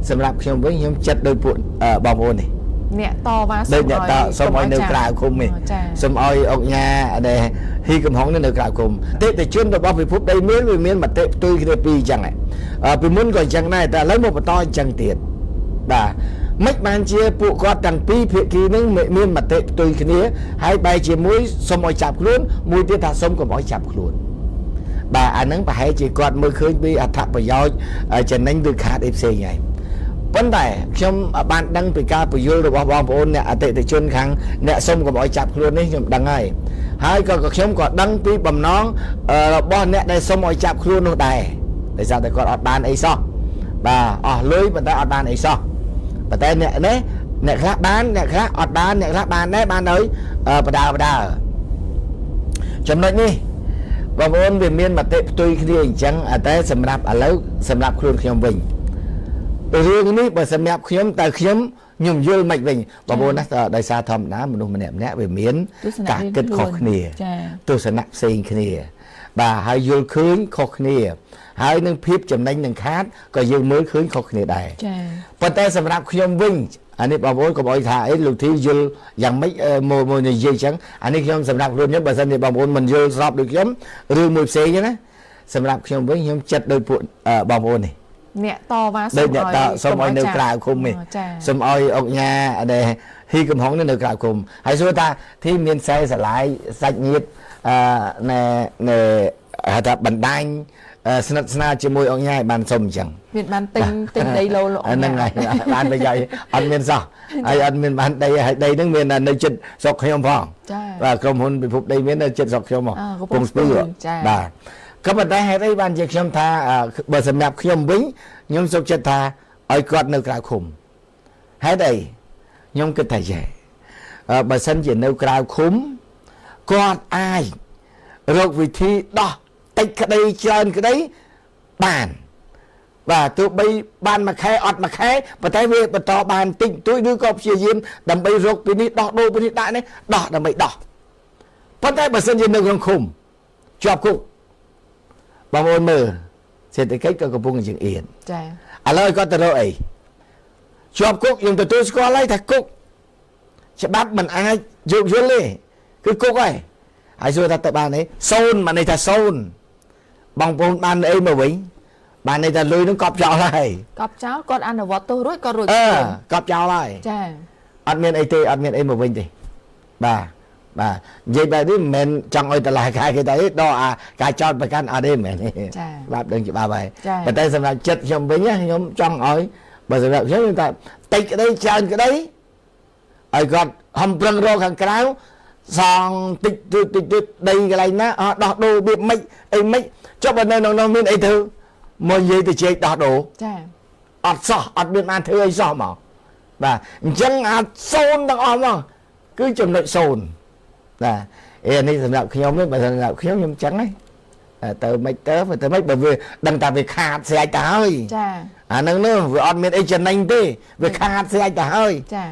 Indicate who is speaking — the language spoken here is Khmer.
Speaker 1: สำหรับខ្ញុំវិញខ្ញុំចិត្តដោយពួកបងប្អូននេះ
Speaker 2: អ្នកតវ៉ា
Speaker 1: សូមឲ្យនៅក្រៅឃុំនេះសូមឲ្យអង្គញាដែលហ៊ីកំហុងនៅក្រៅឃុំទេតជនរបស់ពិភពដីមានវាមានមតិផ្ទុយគ្នាពីរអញ្ចឹងពីមុនក៏អញ្ចឹងដែរតែឥឡូវមកបន្តអញ្ចឹងទៀតបាទមិនបានជាពួកគាត់ទាំងពីរភាគីនឹងមានមតិផ្ទុយគ្នាហើយបែរជាមួយសូមឲ្យចាប់ខ្លួនមួយទៀតថាសូមកុំឲ្យចាប់ខ្លួនបាទអាហ្នឹងប្រហែលជាគាត់មើលឃើញពីអត្ថប្រយោជន៍ចំណេញឬខាតអីផ្សេងហើយប៉ុន្តែខ្ញុំបានដឹងពីការពន្យល់របស់បងប្អូនអ្នកអតិថិជនខាងអ្នកសុំកុំឲ្យចាប់ខ្លួននេះខ្ញុំដឹងហើយក៏ខ្ញុំក៏ដឹងពីបំណងរបស់អ្នកដែលសុំឲ្យចាប់ខ្លួននោះដែរដោយសារតែគាត់អត់បានអីសោះបាទអស់លុយប៉ុន្តែអត់បានអីសោះប៉ុន្តែអ្នកខ្លះបានអ្នកខ្លះអត់បានអ្នកខ្លះបានដែរបានដោយបដាចំណុចនេះបងប្អូនវាមានមតិផ្ទុយគ្នាអញ្ចឹងតែសម្រាប់ឥឡូវសម្រាប់ខ្លួនខ្ញុំវិញរឿងនេះបើសម្រាប់ខ្ញុំតើខ្ញុំយល់មិនវិញបងប្អូនណាដោយសារធម្មតាមនុស្សម្នាក់វាមានការគិតខុសគ្នាទស្សនៈផ្សេងគ្នាបាទហើយយល់ឃើញខុសគ្នាហើយនឹងភាពចំណេញនឹងខាតក៏យើងមើលឃើញខុសគ្នាដែរប៉ុន្តែសម្រាប់ខ្ញុំវិញអានេះបងប្អូនកុំអោយថាអីលោកធីយល់យ៉ាងម៉េចមកនិយាយអញ្ចឹងអានេះខ្ញុំសម្រាប់ខ្លួនខ្ញុំបើសិនជាបងប្អូនមិនយល់ស្របដូចខ្ញុំរឿងមួយផ្សេងណាសម្រាប់ខ្ញុំវិញខ្ញុំចិត្តដោយពួកបងប្អូននេះ
Speaker 2: អ្នកតវ៉ា
Speaker 1: សូមឲ្យនៅក្រៅឃុំនេះសូមឲ្យអង្គញាដែលហ៊ីកំហុងនៅក្រៅឃុំហើយសួរថាទីមានខ្សែស្រឡាយសាច់ញាតិហៅថាបណ្ដាញស្និទ្ធស្នាលជាមួយអង្គញាឲ្យបានសុំអញ្ចឹង
Speaker 2: មានបានទិញដីឡូលោក
Speaker 1: ហ្នឹងហើយបានប្រយោជន៍អត់មានសោះហើយអត់មានបានដីហើយដីហ្នឹងមាននៅចិត្តស្រុកខ្ញុំផងបាទក្រុមហ៊ុនពិភពដីមាននៅចិត្តស្រុកខ្ញុំមកកំពង់ស្ពឺបាទក៏ប៉ុន្តែហេតុអីបានជាខ្ញុំថាបើសម្រាប់ខ្ញុំវិញខ្ញុំសុខចិត្តថាឲ្យគាត់នៅក្រៅឃុំហេតុអីខ្ញុំគិតថាយ៉ែបើសិនជានៅក្រៅឃុំគាត់អាចរកវិធីដោះតិចក្តីច្រើនក្តីបានបាទទោះបីបានមួយខែអត់មួយខែប៉ុន្តែវាបន្តបានតិចតួចឬក៏ព្យាយាមដើម្បីរកពីនេះដោះដូរពីនេះដាក់នេះដោះដើម្បីដោះប៉ុន្តែបើសិនជានៅក្នុងឃុំជាប់គុកបងប្អូនមើលសេដ្ឋកិច្ចក៏កំពុងជាងអៀន
Speaker 2: ចា
Speaker 1: ឥឡូវគាត់ទៅរកអីជាប់គុកយើងទទួលស្គាល់ហើយថាគុកច្បាប់មិនអាចយោគយល់ទេគឺគុកហើយសួរថាទៅបានអីសូន្យបានន័យថាសូន្យបងប្អូនបានអីមកវិញបានន័យថាលុយនឹងកប់ចោលហើយក
Speaker 2: ប់ចោលគាត់អនុវត្តទោសរួចគាត់រួច
Speaker 1: កប់ចោលហើយ
Speaker 2: ចា
Speaker 1: អត់មានអីទេអត់មានអីមកវិញទេបាទនិយាយបែបនេះមិនមែនចង់ឲ្យតឡាកាយគេទៅដកការចោតប្រកាន់អត់ទេមែនទេបាទដឹងច្បាប់ហើយប៉ុន្តែសម្រាប់ចិត្តខ្ញុំវិញខ្ញុំចង់ឲ្យបើសម្រាប់ខ្ញុំថាតិចក្តីច្រើនក្តីឲ្យគាត់ហំប្រឹងរកខាងក្រៅសងតិចដីកន្លែងណាដោះដូរវាមិនអីមិនចុះបើនៅក្នុងនោះមានអីធ្វើមកនិយាយទៅជែកដោះដូរ
Speaker 2: ចា
Speaker 1: អត់សោះអត់មានបានធ្វើអីសោះមកបាទអញ្ចឹងសូន្យទាំងអស់មកគឺចំណុចសូន្យបាទនេះសម្រាប់ខ្ញុំនេះបើសម្រាប់ខ្ញុំចឹងហ្នឹងទៅមិនទៅមិនបើវាដឹងថាវាខាតស្រេចទៅហើយ
Speaker 2: ចា
Speaker 1: អាហ្នឹងនោះវាអត់មានអីចំណេញទេវាខាតស្រេចទៅហើយ
Speaker 2: ចា